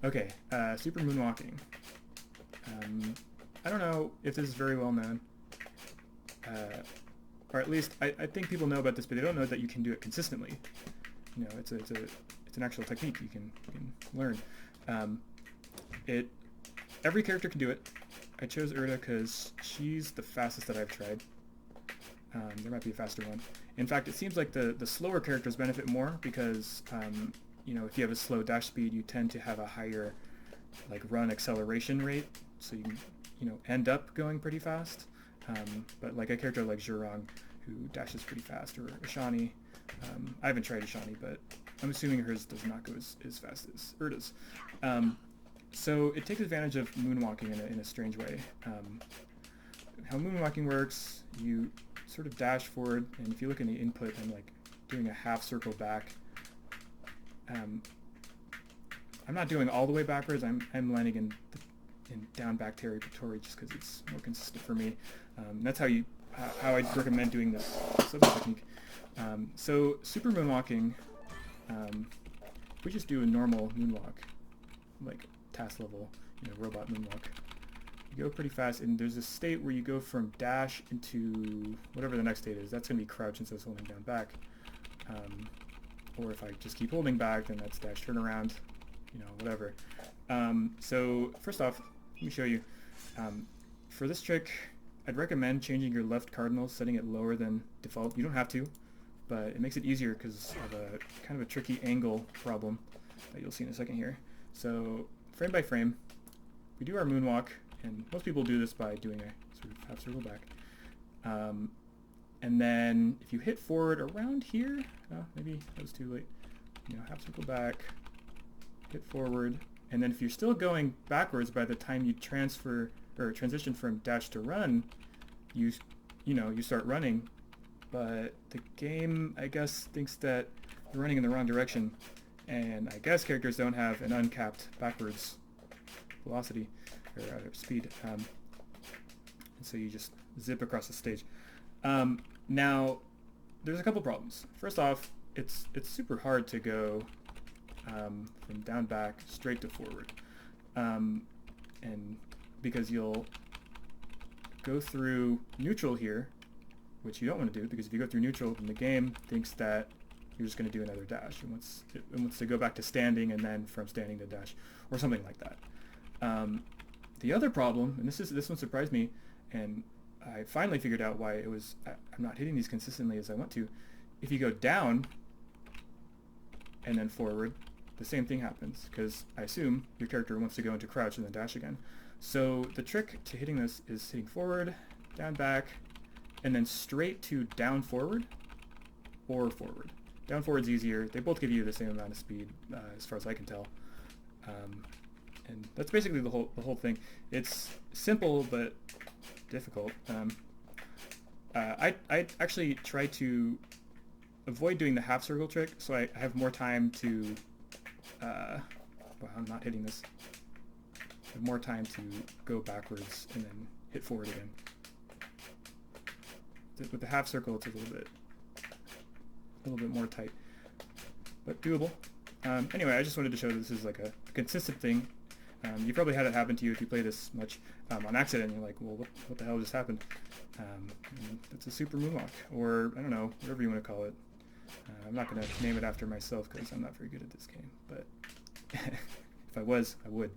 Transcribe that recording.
Okay, Super Moonwalking. I don't know if this is very well known, or at least I think people know about this, but they don't know that you can do it consistently. You know, it's an actual technique you can learn. Every character can do it. I chose Urda because she's the fastest that I've tried. There might be a faster one. In fact, it seems like the slower characters benefit more because you know, if you have a slow dash speed, you tend to have a higher like run acceleration rate, so you can, you know, end up going pretty fast. But like a character like Zhurong, who dashes pretty fast, or Ashani, I haven't tried Ashani, but I'm assuming hers does not go as fast as Urda's. So it takes advantage of moonwalking in a strange way. How moonwalking works, you sort of dash forward, and if you look in the input, I'm like doing a half circle back. I'm not doing all the way backwards. I'm landing in down back territory just because it's more consistent for me. That's how I'd recommend doing this technique. So super moonwalking, we just do a normal moonwalk, like task level, you know, robot moonwalk. You go pretty fast, and there's a state where you go from dash into whatever the next state is. That's going to be crouch instead of holding down back. Or if I just keep holding back, then that's dash turn around, you know, whatever. So first off, let me show you. For this trick, I'd recommend changing your left cardinal, setting it lower than default. You don't have to, but it makes it easier because of a kind of a tricky angle problem that you'll see in a second here. So frame by frame, we do our moonwalk, and most people do this by doing a sort of half circle back. And then if you hit forward around here, maybe that was too late. You know, half circle back, hit forward, and then if you're still going backwards by the time you transfer or transition from dash to run, you start running. But the game, I guess, thinks that you're running in the wrong direction, and I guess characters don't have an uncapped backwards velocity or speed, and so you just zip across the stage. Now, there's a couple problems. First off, it's super hard to go from down back straight to forward, and because you'll go through neutral here, which you don't want to do, because if you go through neutral, then the game thinks that you're just going to do another dash. It wants to go back to standing, and then from standing to dash, or something like that. The other problem, and this one surprised me, and I finally figured out why I'm not hitting these consistently as I want to. If you go down and then forward, the same thing happens, because I assume your character wants to go into crouch and then dash again. So the trick to hitting this is hitting forward, down back, and then straight to down forward or forward. Down forward's easier. They both give you the same amount of speed, as far as I can tell. And that's basically the whole thing. It's simple but difficult. I actually try to avoid doing the half circle trick, so I have more time to well, I'm not hitting this. I have more time to go backwards and then hit forward again. With the half circle, it's a little bit more tight, but doable. Anyway, I just wanted to show this is like a consistent thing. You probably had it happen to you if you play this much on accident, and you're like, well, what the hell just happened? It's a super moonwalk, or I don't know, whatever you want to call it. I'm not going to name it after myself because I'm not very good at this game, but if I was, I would.